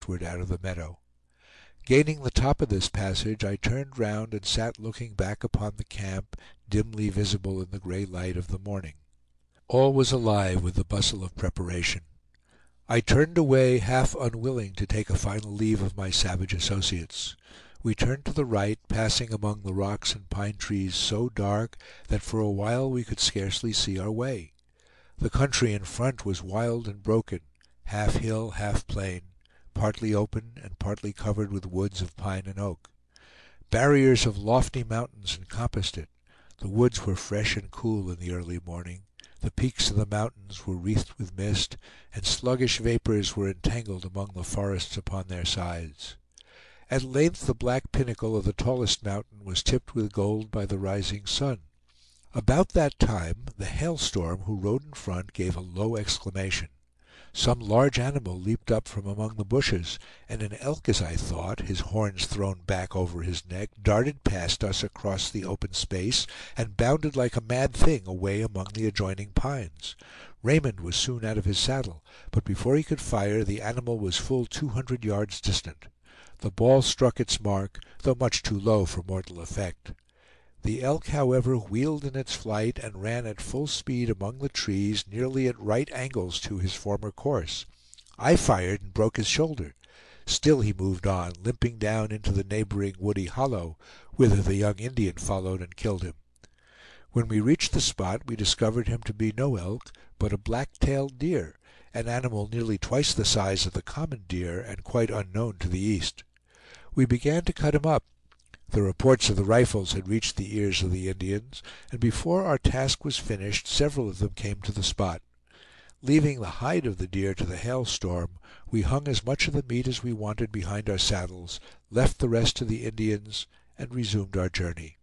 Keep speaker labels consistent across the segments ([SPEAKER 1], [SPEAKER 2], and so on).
[SPEAKER 1] westward out of the meadow. Gaining the top of this passage, I turned round and sat looking back upon the camp, dimly visible in the gray light of the morning. All was alive with the bustle of preparation. I turned away, half unwilling to take a final leave of my savage associates. We turned to the right, passing among the rocks and pine trees so dark that for a while we could scarcely see our way. The country in front was wild and broken, half hill, half plain, partly open and partly covered with woods of pine and oak. Barriers of lofty mountains encompassed it. The woods were fresh and cool in the early morning. The peaks of the mountains were wreathed with mist, and sluggish vapors were entangled among the forests upon their sides. At length the black pinnacle of the tallest mountain was tipped with gold by the rising sun. About that time the Hailstorm, who rode in front, gave a low exclamation. Some large animal leaped up from among the bushes, and an elk, as I thought, his horns thrown back over his neck, darted past us across the open space, and bounded like a mad thing away among the adjoining pines. Raymond was soon out of his saddle, but before he could fire, the animal was full 200 yards distant. The ball struck its mark, though much too low for mortal effect. The elk, however, wheeled in its flight, and ran at full speed among the trees, nearly at right angles to his former course. I fired and broke his shoulder. Still he moved on, limping down into the neighboring woody hollow, whither the young Indian followed and killed him. When we reached the spot, we discovered him to be no elk, but a black-tailed deer, an animal nearly twice the size of the common deer, and quite unknown to the East. We began to cut him up. The reports of the rifles had reached the ears of the Indians, and before our task was finished, several of them came to the spot. Leaving the hide of the deer to the Hailstorm, we hung as much of the meat as we wanted behind our saddles, left the rest to the Indians, and resumed our journey.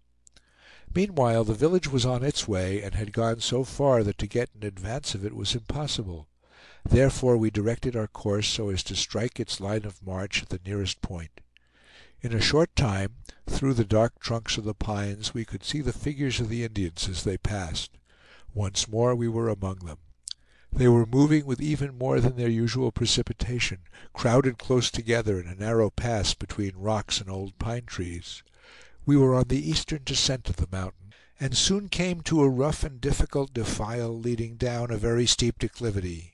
[SPEAKER 1] Meanwhile the village was on its way, and had gone so far that to get in advance of it was impossible. Therefore we directed our course so as to strike its line of march at the nearest point. In a short time, through the dark trunks of the pines, we could see the figures of the Indians as they passed. Once more we were among them. They were moving with even more than their usual precipitation, crowded close together in a narrow pass between rocks and old pine trees. We were on the eastern descent of the mountain, and soon came to a rough and difficult defile leading down a very steep declivity.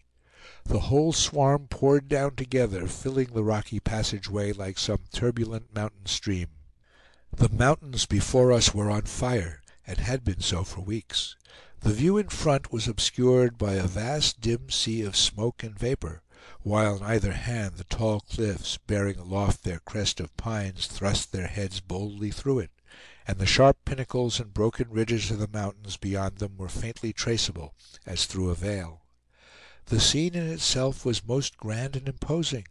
[SPEAKER 1] The whole swarm poured down together, filling the rocky passageway like some turbulent mountain stream. The mountains before us were on fire, and had been so for weeks. The view in front was obscured by a vast dim sea of smoke and vapor, while on either hand the tall cliffs, bearing aloft their crest of pines, thrust their heads boldly through it, and the sharp pinnacles and broken ridges of the mountains beyond them were faintly traceable, as through a veil. The scene in itself was most grand and imposing,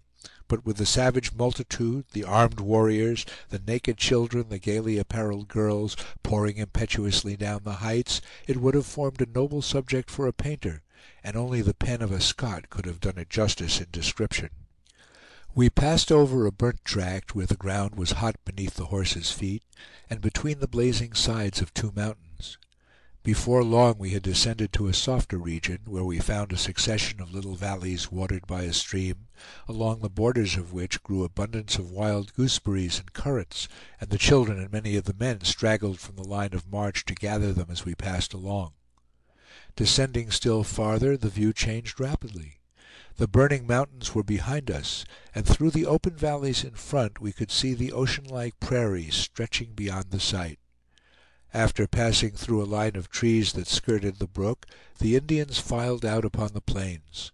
[SPEAKER 1] but with the savage multitude, the armed warriors, the naked children, the gaily appareled girls, pouring impetuously down the heights, it would have formed a noble subject for a painter, and only the pen of a Scott could have done it justice in description. We passed over a burnt tract where the ground was hot beneath the horses' feet, and between the blazing sides of two mountains. Before long we had descended to a softer region, where we found a succession of little valleys watered by a stream, along the borders of which grew abundance of wild gooseberries and currants, and the children and many of the men straggled from the line of march to gather them as we passed along. Descending still farther, the view changed rapidly. The burning mountains were behind us, and through the open valleys in front we could see the ocean-like prairies stretching beyond the sight. After passing through a line of trees that skirted the brook, the Indians filed out upon the plains.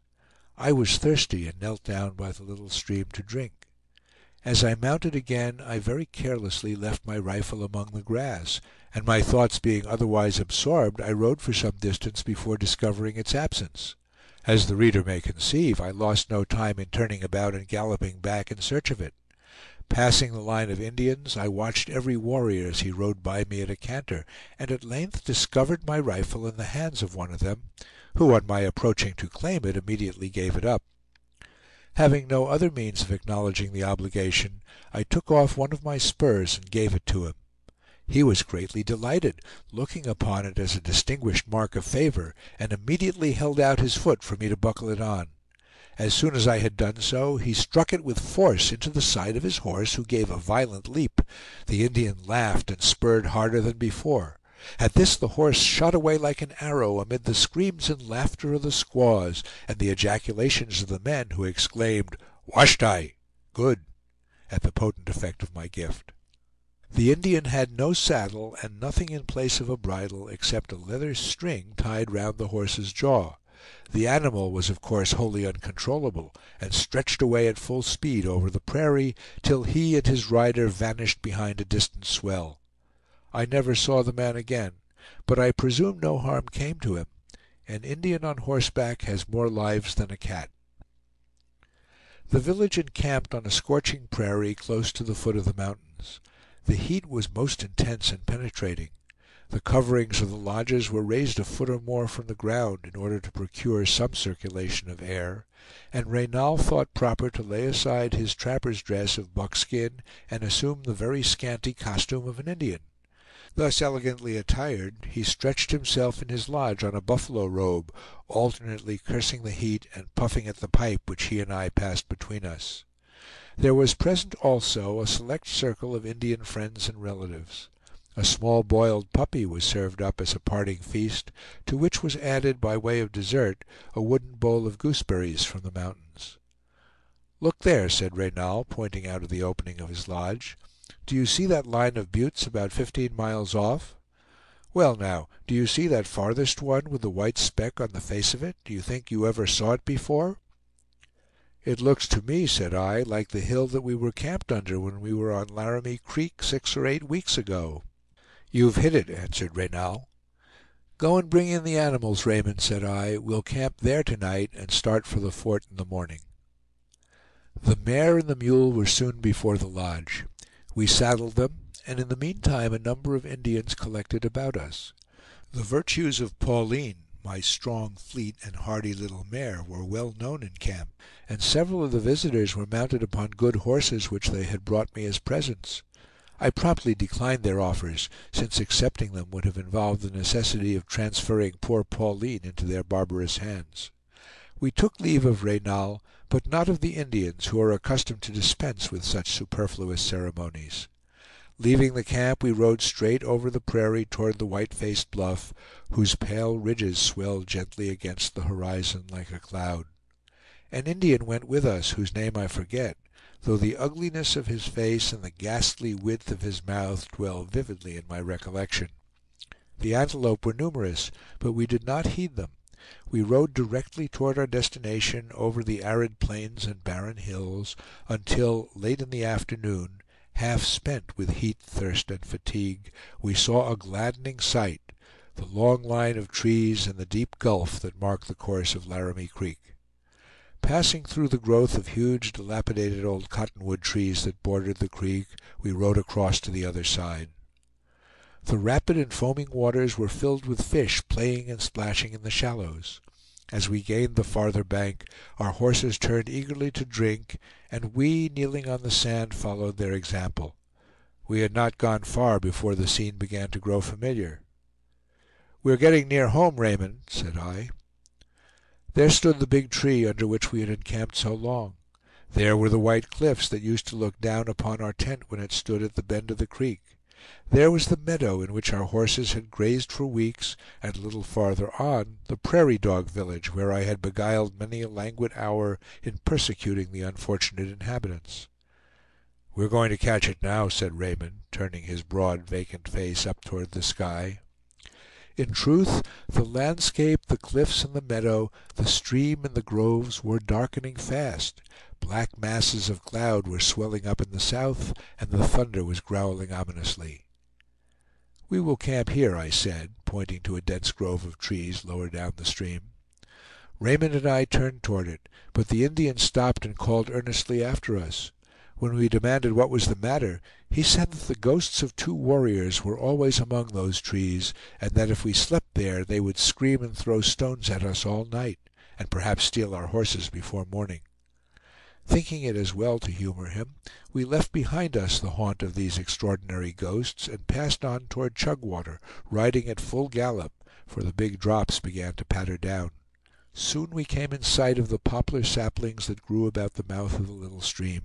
[SPEAKER 1] I was thirsty, and knelt down by the little stream to drink. As I mounted again, I very carelessly left my rifle among the grass, and my thoughts being otherwise absorbed, I rode for some distance before discovering its absence. As the reader may conceive, I lost no time in turning about and galloping back in search of it. Passing the line of Indians, I watched every warrior as he rode by me at a canter, and at length discovered my rifle in the hands of one of them, who, on my approaching to claim it, immediately gave it up. Having no other means of acknowledging the obligation, I took off one of my spurs and gave it to him. He was greatly delighted, looking upon it as a distinguished mark of favor, and immediately held out his foot for me to buckle it on. As soon as I had done so, he struck it with force into the side of his horse, who gave a violent leap. The Indian laughed and spurred harder than before. At this the horse shot away like an arrow, amid the screams and laughter of the squaws, and the ejaculations of the men, who exclaimed, "Washtay!" (good), at the potent effect of my gift. The Indian had no saddle, and nothing in place of a bridle except a leather string tied round the horse's jaw. The animal was of course wholly uncontrollable, and stretched away at full speed over the prairie, till he and his rider vanished behind a distant swell. I never saw the man again, but I presume no harm came to him. An Indian on horseback has more lives than a cat. The village encamped on a scorching prairie close to the foot of the mountains. The heat was most intense and penetrating. The coverings of the lodges were raised a foot or more from the ground, in order to procure some circulation of air, and Reynal thought proper to lay aside his trapper's dress of buckskin and assume the very scanty costume of an Indian. Thus elegantly attired, he stretched himself in his lodge on a buffalo robe, alternately cursing the heat and puffing at the pipe which he and I passed between us. There was present also a select circle of Indian friends and relatives. A small boiled puppy was served up as a parting feast, to which was added, by way of dessert, a wooden bowl of gooseberries from the mountains. "Look there," said Reynal, pointing out of the opening of his lodge. "Do you see that line of buttes about 15 miles off? Well, now, do you see that farthest one with the white speck on the face of it? Do you think you ever saw it before?" "It looks to me," said I, "like the hill that we were camped under when we were on Laramie Creek 6 or 8 weeks ago." "You've hit it," answered Reynal. "Go and bring in the animals, Raymond," said I. "We'll camp there tonight, and start for the fort in the morning." The mare and the mule were soon before the lodge. We saddled them, and in the meantime a number of Indians collected about us. The virtues of Pauline, my strong, fleet, and hardy little mare, were well known in camp, and several of the visitors were mounted upon good horses which they had brought me as presents. I promptly declined their offers, since accepting them would have involved the necessity of transferring poor Pauline into their barbarous hands. We took leave of Reynal, but not of the Indians, who are accustomed to dispense with such superfluous ceremonies. Leaving the camp, we rode straight over the prairie toward the white-faced bluff, whose pale ridges swelled gently against the horizon like a cloud. An Indian went with us, whose name I forget, though the ugliness of his face and the ghastly width of his mouth dwell vividly in my recollection. The antelope were numerous, but we did not heed them. We rode directly toward our destination, over the arid plains and barren hills, until, late in the afternoon, half spent with heat, thirst, and fatigue, we saw a gladdening sight, the long line of trees and the deep gulf that mark the course of Laramie Creek. Passing through the growth of huge, dilapidated old cottonwood trees that bordered the creek, we rode across to the other side. The rapid and foaming waters were filled with fish playing and splashing in the shallows. As we gained the farther bank, our horses turned eagerly to drink, and we, kneeling on the sand, followed their example. We had not gone far before the scene began to grow familiar. "We are getting near home, Raymond," said I. There stood the big tree under which we had encamped so long. There were the white cliffs that used to look down upon our tent when it stood at the bend of the creek. There was the meadow in which our horses had grazed for weeks, and a little farther on, the prairie dog village, where I had beguiled many a languid hour in persecuting the unfortunate inhabitants. "We're going to catch it now," said Raymond, turning his broad, vacant face up toward the sky. In truth, the landscape, the cliffs and the meadow, the stream and the groves, were darkening fast. Black masses of cloud were swelling up in the south, and the thunder was growling ominously. "We will camp here," I said, pointing to a dense grove of trees lower down the stream. Raymond and I turned toward it, but the Indian stopped and called earnestly after us. When we demanded what was the matter, he said that the ghosts of 2 warriors were always among those trees, and that if we slept there they would scream and throw stones at us all night, and perhaps steal our horses before morning. Thinking it as well to humor him, we left behind us the haunt of these extraordinary ghosts, and passed on toward Chugwater, riding at full gallop, for the big drops began to patter down. Soon we came in sight of the poplar saplings that grew about the mouth of the little stream.